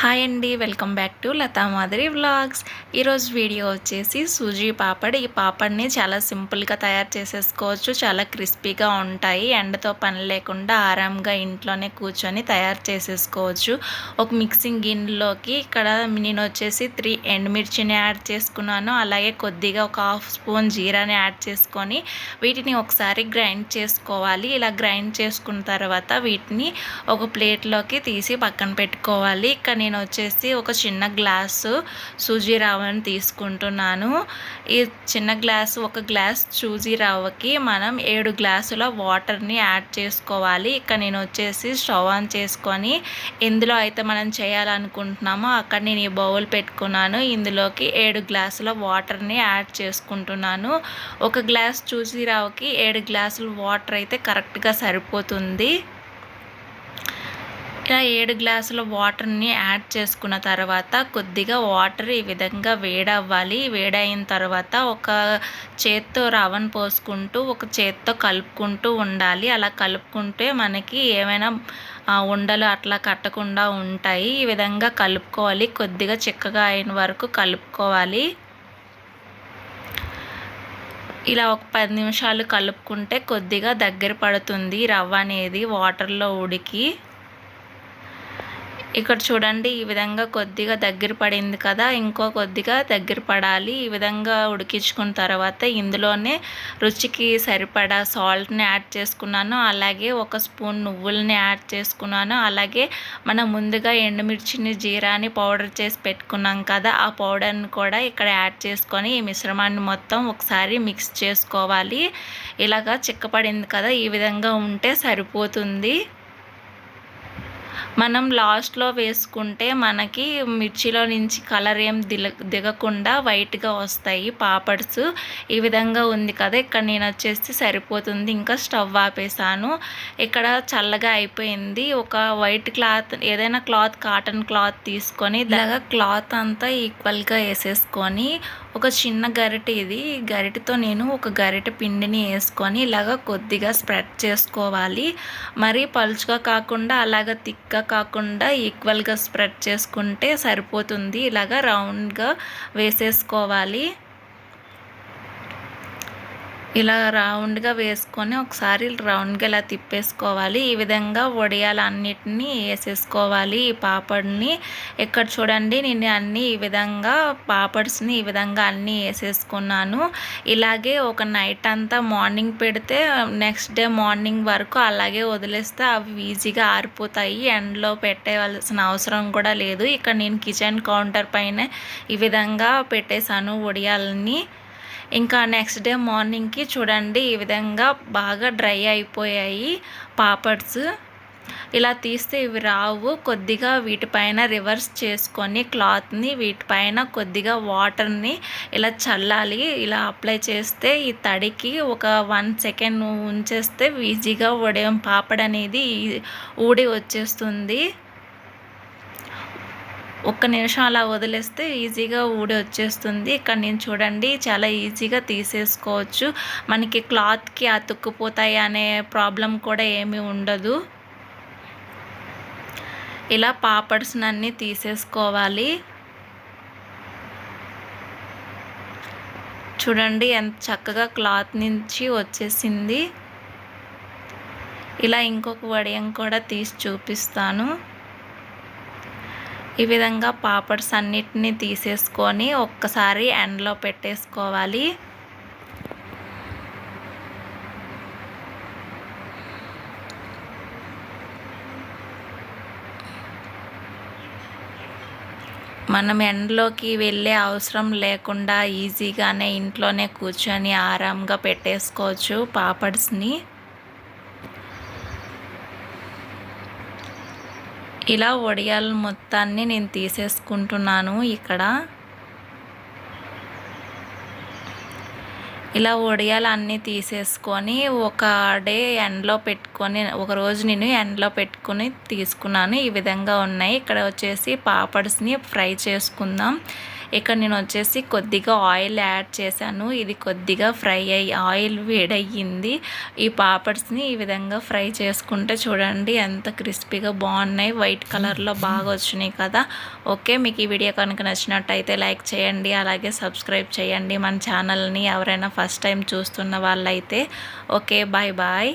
Hi అండి, welcome back to Lata మాదిరి vlogs. ఈరోజు వీడియో వచ్చేసి సూజీ పాపడ్. ఈ పాపడ్ని చాలా సింపుల్గా తయారు చేసేసుకోవచ్చు. చాలా క్రిస్పీగా ఉంటాయి. ఎండతో పని లేకుండా ఆరాంగా ఇంట్లోనే కూర్చొని తయారు చేసేసుకోవచ్చు. ఒక మిక్సింగ్ గిన్నెలోకి ఇక్కడ నేను వచ్చేసి 3 ఎండుమిర్చిని యాడ్ చేసుకున్నాను. అలాగే కొద్దిగా ఒక హాఫ్ స్పూన్ జీరాని యాడ్ చేసుకొని వీటిని ఒకసారి గ్రైండ్ చేసుకోవాలి. ఇలా గ్రైండ్ చేసుకున్న తర్వాత వీటిని ఒక ప్లేట్లోకి తీసి పక్కన పెట్టుకోవాలి. ఇక్కడ నేను వచ్చేసి ఒక చిన్న గ్లాసు సూజీ రవ్వని తీసుకుంటున్నాను. ఈ చిన్న గ్లాసు, ఒక గ్లాస్ సూజీ రవ్వకి మనం 7 గ్లాసుల వాటర్ని యాడ్ చేసుకోవాలి. ఇక్కడ నేను వచ్చేసి స్టవ్ ఆన్ చేసుకొని ఎందులో అయితే మనం చేయాలనుకుంటున్నామో అక్కడ నేను ఈ బౌల్ పెట్టుకున్నాను. ఇందులోకి 7 గ్లాసుల వాటర్ని యాడ్ చేసుకుంటున్నాను. ఒక గ్లాస్ సూజీ రవ్వకి 7 గ్లాసుల వాటర్ అయితే కరెక్ట్గా సరిపోతుంది. ఇలా 7 గ్లాసుల వాటర్ని యాడ్ చేసుకున్న తర్వాత కొద్దిగా వాటర్ ఈ విధంగా వేడవ్వాలి. వేడైన తర్వాత ఒక చేత్తో రవ్వను పోసుకుంటూ ఒక చేత్తో కలుపుకుంటూ ఉండాలి. అలా కలుపుకుంటే మనకి ఏమైనా ఉండలు అట్లా కట్టకుండా ఉంటాయి. ఈ విధంగా కలుపుకోవాలి. కొద్దిగా చిక్కగా అయిన వరకు కలుపుకోవాలి. ఇలా ఒక 10 నిమిషాలు కలుపుకుంటే కొద్దిగా దగ్గర పడుతుంది రవ్వ అనేది వాటర్లో ఉడికి. ఇక్కడ చూడండి, ఈ విధంగా కొద్దిగా దగ్గర పడింది కదా, ఇంకో కొద్దిగా దగ్గర పడాలి. ఈ విధంగా ఉడికించుకున్న తర్వాత ఇందులోనే రుచికి సరిపడా సాల్ట్ని యాడ్ చేసుకున్నాను. అలాగే ఒక స్పూన్ నువ్వుల్ని యాడ్ చేసుకున్నాను. అలాగే మనం ముందుగా ఎండుమిర్చిని జీరాని పౌడర్ చేసి పెట్టుకున్నాం కదా, ఆ పౌడర్ని కూడా ఇక్కడ యాడ్ చేసుకొని ఈ మిశ్రమాన్ని మొత్తం ఒకసారి మిక్స్ చేసుకోవాలి. ఇలాగా చిక్కపడింది కదా, ఈ విధంగా ఉంటే సరిపోతుంది. మనం లాస్ట్లో వేసుకుంటే మనకి మిర్చిలో నుంచి కలర్ ఏం దిగకుండా వైట్గా వస్తాయి పాపడ్స్. ఈ విధంగా ఉంది కదా, ఇక్కడ నేను వచ్చేసి సరిపోతుంది. ఇంకా స్టవ్ ఆపేసాను. ఇక్కడ చల్లగా అయిపోయింది. ఒక వైట్ క్లాత్, ఏదైనా క్లాత్, కాటన్ క్లాత్ తీసుకొని ఇలాగా క్లాత్ అంతా ఈక్వల్గా వేసేసుకొని ఒక చిన్న గరిటె, ఇది గరిటెతో నేను ఒక గరిటె పిండిని వేసుకొని ఇలాగ కొద్దిగా స్ప్రెడ్ చేసుకోవాలి. మరీ పలుచగా కాకుండా అలాగ థిక్గా కాకుండా ఈక్వల్గా స్ప్రెడ్ చేసుకుంటే సరిపోతుంది. ఇలాగ రౌండ్గా వేసేసుకోవాలి. ఇలా రౌండ్గా వేసుకొని ఒకసారి రౌండ్గా ఇలా తిప్పేసుకోవాలి. ఈ విధంగా వడియాలన్నిటినీ వేసేసుకోవాలి ఈ పాపడ్ని. ఇక్కడ చూడండి, నేను అన్నీ ఈ విధంగా పాపడ్స్ని ఈ విధంగా అన్నీ వేసేసుకున్నాను. ఇలాగే ఒక నైట్ అంతా మార్నింగ్ పెడితే నెక్స్ట్ డే మార్నింగ్ వరకు అలాగే వదిలేస్తే అవి ఈజీగా ఆరిపోతాయి. ఎండలో పెట్టేవలసిన అవసరం కూడా లేదు. ఇక్కడ నేను కిచెన్ కౌంటర్ పైన ఈ విధంగా పెట్టేశాను వడియాలని. ఇంకా నెక్స్ట్ డే మార్నింగ్కి చూడండి, ఈ విధంగా బాగా డ్రై అయిపోయాయి పాపడ్స్. ఇలా తీస్తే ఇవి రావు. కొద్దిగా వీటిపైన రివర్స్ చేసుకొని క్లాత్ని వీటిపైన కొద్దిగా వాటర్ని ఇలా చల్లాలి. ఇలా అప్లై చేస్తే ఈ తడికి ఒక 1 సెకండ్ ఉంచేస్తే ఈజీగా వడియం పాపడ్ అనేది ఊడి వచ్చేస్తుంది. ఒక్క నిమిషం అలా వదిలేస్తే ఈజీగా ఊడి వచ్చేస్తుంది. ఇక్కడ నేను చూడండి, చాలా ఈజీగా తీసేసుకోవచ్చు. మనకి క్లాత్కి అతుక్కుపోతాయి అనే ప్రాబ్లం కూడా ఏమీ ఉండదు. ఇలా పాపడ్స్ని అన్నీ తీసేసుకోవాలి. చూడండి ఎంత చక్కగా క్లాత్ నుంచి వచ్చేసింది. ఇలా ఇంకొక వడియం కూడా తీసి చూపిస్తాను. ఈ విధంగా పాపడ్స్ అన్నిటినీ తీసేసుకొని ఒక్కసారి ఎండలో పెట్టేసుకోవాలి. మనం ఎండలోకి వెళ్ళే అవసరం లేకుండా ఈజీగానే ఇంట్లోనే కూర్చొని ఆరాంగా పెట్టేసుకోవచ్చు పాపడ్స్ని. ఇలా వడియాల మొత్తాన్ని నేను తీసేసుకుంటున్నాను. ఇక్కడ ఇలా వడియాలు అన్నీ తీసేసుకొని ఒక డే ఎండలో పెట్టుకొని, ఒకరోజు నేను ఎండలో పెట్టుకొని తీసుకున్నాను. ఈ విధంగా ఉన్నాయి. ఇక్కడ వచ్చేసి పాపడ్స్ని ఫ్రై చేసుకుందాం. ఇక్కడ నేను వచ్చేసి కొద్దిగా ఆయిల్ యాడ్ చేశాను. ఇది కొద్దిగా ఫ్రై అయ్యి ఆయిల్ వేడయ్యింది. ఈ పాపడ్స్ని ఈ విధంగా ఫ్రై చేసుకుంటే చూడండి ఎంత క్రిస్పీగా బాగున్నాయి. వైట్ కలర్లో బాగా వచ్చినాయి కదా. ఓకే, మీకు ఈ వీడియో కనుక నచ్చినట్టయితే లైక్ చేయండి, అలాగే సబ్స్క్రైబ్ చేయండి మన ఛానల్ని ఎవరైనా ఫస్ట్ టైం చూస్తున్న వాళ్ళైతే. Okay, bye bye.